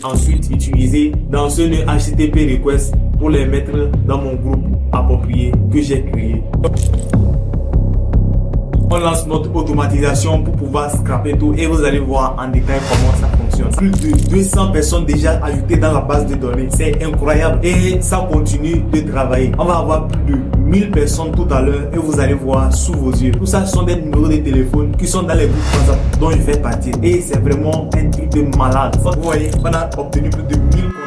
ensuite utiliser dans ce nœud HTTP request pour les mettre dans mon groupe approprié que j'ai créé. On lance notre automatisation pour pouvoir scraper tout et vous allez voir en détail comment ça fonctionne. Plus de 200 personnes déjà ajoutées dans la base de données. C'est incroyable et ça continue de travailler. On va avoir plus de 1000 personnes tout à l'heure et vous allez voir sous vos yeux. Tout ça, ce sont des numéros de téléphone qui sont dans les groupes WhatsApp dont je fais partie. Et c'est vraiment un truc de malade. Vous voyez, on a obtenu plus de 1000 contacts.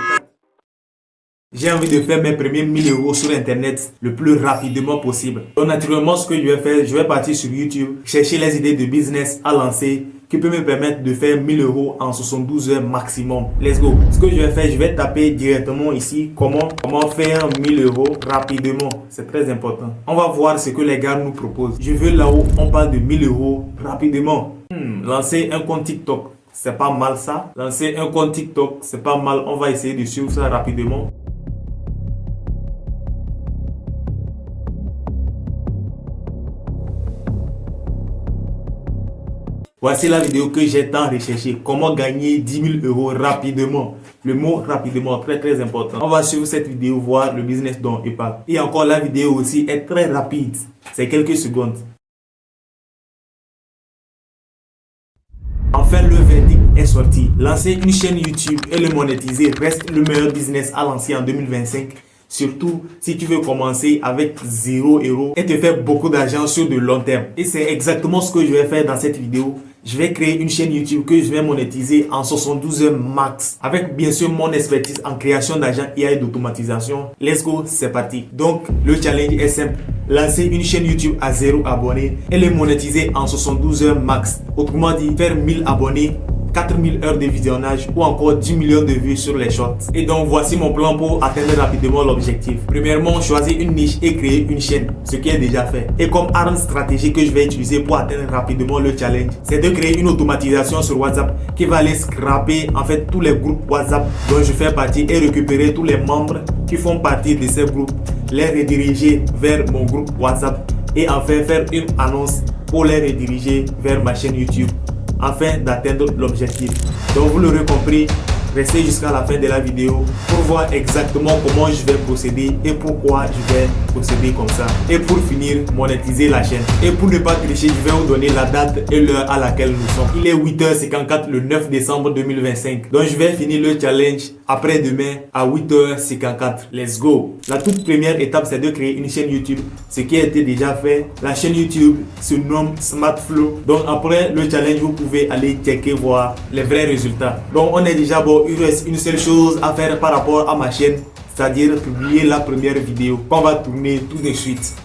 J'ai envie de faire mes premiers 1000 € sur internet le plus rapidement possible. Donc naturellement, ce que je vais faire, je vais partir sur YouTube, chercher les idées de business à lancer qui peut me permettre de faire 1000 € en 72 heures maximum. Let's go. Ce que je vais faire, je vais taper directement ici comment faire 1000 € rapidement. C'est très important. On va voir ce que les gars nous proposent. Je veux là où on parle de 1000 € rapidement. Lancer un compte TikTok, c'est pas mal ça. Lancer un compte TikTok, c'est pas mal. On va essayer de suivre ça rapidement. Voici la vidéo que j'ai tant recherché. Comment gagner 10 000 € rapidement. Le mot rapidement, très important. On va suivre cette vidéo, voir le business dont il parle. Et encore, la vidéo aussi est très rapide. C'est quelques secondes. Enfin, le verdict est sorti. Lancer une chaîne YouTube et le monétiser reste le meilleur business à lancer en 2025. Surtout si tu veux commencer avec 0 € et te faire beaucoup d'argent sur de long terme. Et c'est exactement ce que je vais faire dans cette vidéo. Je vais créer une chaîne YouTube que je vais monétiser en 72 heures max. Avec bien sûr mon expertise en création d'argent et d'automatisation. Let's go, c'est parti. Donc le challenge est simple. Lancer une chaîne YouTube à 0 abonnés et le monétiser en 72 heures max. Autrement dit, faire 1000 abonnés. 4000 heures de visionnage ou encore 10 millions de vues sur les shorts. Et donc voici mon plan pour atteindre rapidement l'objectif. Premièrement, choisir une niche et créer une chaîne, ce qui est déjà fait. Et comme arme stratégique que je vais utiliser pour atteindre rapidement le challenge, c'est de créer une automatisation sur WhatsApp qui va aller scraper en fait tous les groupes WhatsApp dont je fais partie et récupérer tous les membres qui font partie de ces groupes, les rediriger vers mon groupe WhatsApp et enfin faire une annonce pour les rediriger vers ma chaîne YouTube afin d'atteindre l'objectif. Donc vous l'aurez compris, restez jusqu'à la fin de la vidéo pour voir exactement comment je vais procéder et pourquoi je vais procéder comme ça. Et pour finir, monétiser la chaîne. Et pour ne pas tricher, je vais vous donner la date et l'heure à laquelle nous sommes. Il est 8h54 le 9 décembre 2025. Donc je vais finir le challenge après-demain à 8h54. Let's go. La toute première étape, c'est de créer une chaîne YouTube. Ce qui a été déjà fait. La chaîne YouTube se nomme SmartFlow. Donc après le challenge, vous pouvez aller checker, voir les vrais résultats. Donc on est déjà bon. Il reste une seule chose à faire par rapport à ma chaîne, c'est-à-dire publier la première vidéo qu'on va tourner tout de suite.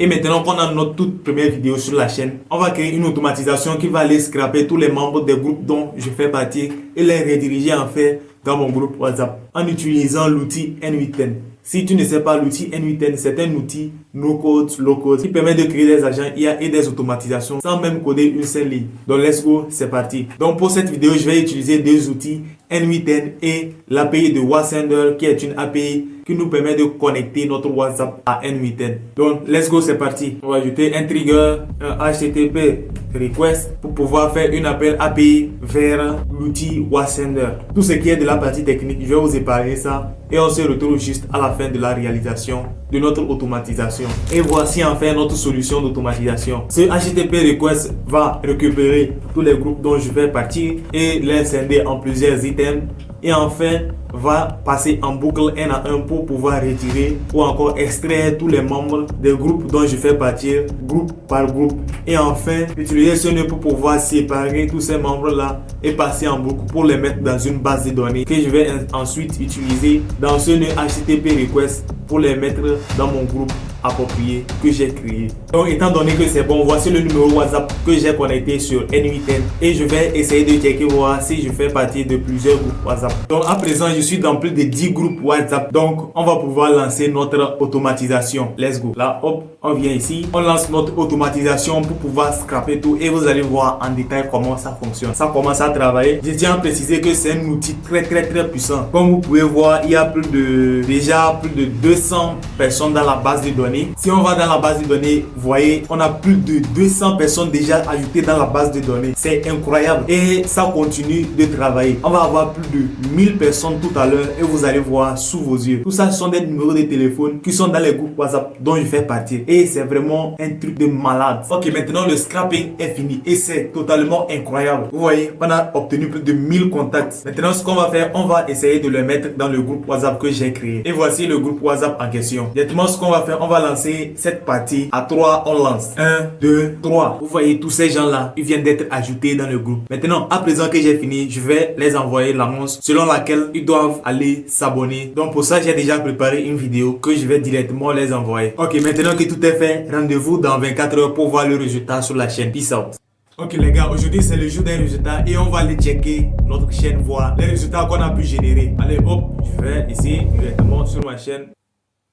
Et maintenant qu'on a notre toute première vidéo sur la chaîne, on va créer une automatisation qui va aller scraper tous les membres des groupes dont je fais partie et les rediriger en fait dans mon groupe WhatsApp en utilisant l'outil N8N. Si tu ne sais pas, l'outil N8N, c'est un outil no-code, low-code qui permet de créer des agents IA et des automatisations sans même coder une seule ligne. Donc let's go, c'est parti. Donc pour cette vidéo, je vais utiliser deux outils, N8N et l'API de WhatsApp qui est une API qui nous permet de connecter notre WhatsApp à N8N. Donc let's go, c'est parti. On va ajouter un trigger, un HTTP request pour pouvoir faire une appel API vers l'outil WhatsApp. Tout ce qui est de la partie technique, je vais vous épargner ça et on se retrouve juste à la fin de la réalisation de notre automatisation. Et voici enfin notre solution d'automatisation. Ce HTTP request va récupérer tous les groupes dont je fais partie et les scinder en plusieurs items et enfin va passer en boucle un à un pour pouvoir retirer ou encore extraire tous les membres des groupes dont je fais partir, groupe par groupe. Et enfin, utiliser ce nœud pour pouvoir séparer tous ces membres-là et passer en boucle pour les mettre dans une base de données que je vais ensuite utiliser dans ce nœud HTTP request pour les mettre dans mon groupe approprié que j'ai créé. Donc étant donné que c'est bon, voici le numéro WhatsApp que j'ai connecté sur N8N et je vais essayer de checker voir si je fais partie de plusieurs groupes WhatsApp. Donc à présent je suis dans plus de 10 groupes WhatsApp. Donc, on va pouvoir lancer notre automatisation. Let's go. Là, hop, on vient ici. On lance notre automatisation pour pouvoir scraper tout et vous allez voir en détail comment ça fonctionne. Ça commence à travailler. Je tiens à préciser que c'est un outil très puissant. Comme vous pouvez voir, il y a déjà plus de 200 personnes dans la base de données. Si on va dans la base de données, vous voyez, on a plus de 200 personnes déjà ajoutées dans la base de données. C'est incroyable et ça continue de travailler. On va avoir plus de 1000 personnes tout à l'heure et vous allez voir sous vos yeux. Tout ça, ce sont des numéros de téléphone qui sont dans les groupes WhatsApp dont je fais partie. Et c'est vraiment un truc de malade. Ok, maintenant le scrapping est fini et c'est totalement incroyable. Vous voyez, on a obtenu plus de 1000 contacts. Maintenant, ce qu'on va faire, on va essayer de le mettre dans le groupe WhatsApp que j'ai créé. Et voici le groupe WhatsApp en question. Directement, ce qu'on va faire, on va lancer cette partie à 3. On lance 1, 2, 3. Vous voyez tous ces gens-là, ils viennent d'être ajoutés dans le groupe. Maintenant, à présent que j'ai fini, je vais les envoyer l'annonce selon laquelle ils doivent aller s'abonner. Donc pour ça, j'ai déjà préparé une vidéo que je vais directement les envoyer. Ok, maintenant que tout est fait, rendez-vous dans 24 heures pour voir le résultat sur la chaîne. Peace out. Ok les gars, aujourd'hui c'est le jour des résultats et on va aller checker notre chaîne, voir les résultats qu'on a pu générer. Allez hop, je vais ici directement sur ma chaîne.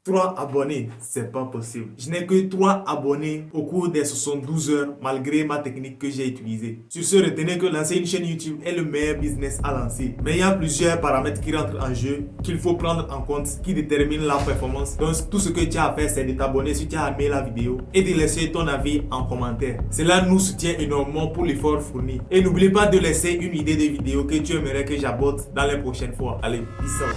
3 abonnés, c'est pas possible. Je n'ai que 3 abonnés au cours des 72 heures malgré ma technique que j'ai utilisée. Sur ce, retenez que lancer une chaîne YouTube est le meilleur business à lancer. Mais il y a plusieurs paramètres qui rentrent en jeu qu'il faut prendre en compte qui déterminent la performance. Donc tout ce que tu as à faire, c'est de t'abonner si tu as aimé la vidéo et de laisser ton avis en commentaire. Cela nous soutient énormément pour l'effort fourni. Et n'oublie pas de laisser une idée de vidéo que tu aimerais que j'aborde dans les prochaines fois. Allez, peace out.